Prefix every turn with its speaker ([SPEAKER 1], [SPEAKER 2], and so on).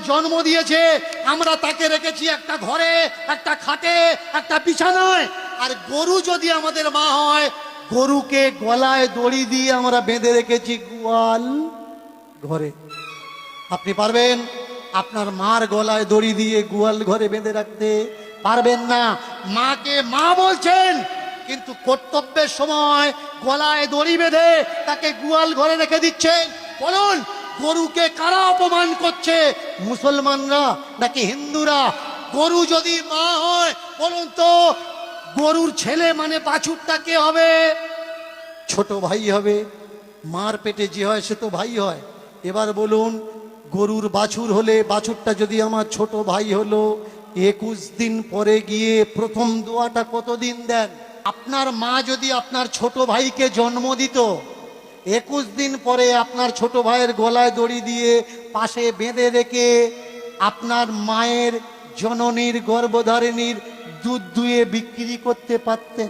[SPEAKER 1] জন্ম দিয়েছে, আমরা তাকে রেখেছি একটা ঘরে, একটা খাটে, একটা বিছানায়। আর গরু যদি আমাদের মা হয়, গরুকে গলায় দড়ি দিয়ে আমরা বেঁধে রেখেছি গোয়াল ঘরে। আপনি পারবেন আপনার মার গলায় দড়ি দিয়ে গোয়াল ঘরে বেঁধে রাখতে? পারবেন না। মাকে মা বলছেন, কিন্তু কর্তব্যের সময় গলায় দড়ি বেঁধে তাকে গোয়াল ঘরে রেখে দিচ্ছেন। বলুন, গরুকে কারা অপমান করছে? মুসলমানরা নাকি হিন্দুরা? গরু যদি মা হয়, বলুন তো গরুর ছেলে মানে বাছুরটা কে হবে? ছোট ভাই হবে। মার পেটে যে হয় সে তো ভাই হয়। এবার বলুন, গরুর বাছুর হলে, বাছুরটা যদি আমার ছোট ভাই হলো, 21 দিন পরে গিয়ে প্রথম দোয়াটা কতদিন দেন? আপনার মা যদি আপনার ছোট ভাইকে জন্ম দিত, 21 দিন পরে আপনার ছোট ভাইয়ের গলায় দড়ি দিয়ে পাশে বেঁধে রেখে আপনার মায়ের জননীর গর্ভধারিণীর দুধ দুয়ে বিক্রি করতে পারতেন?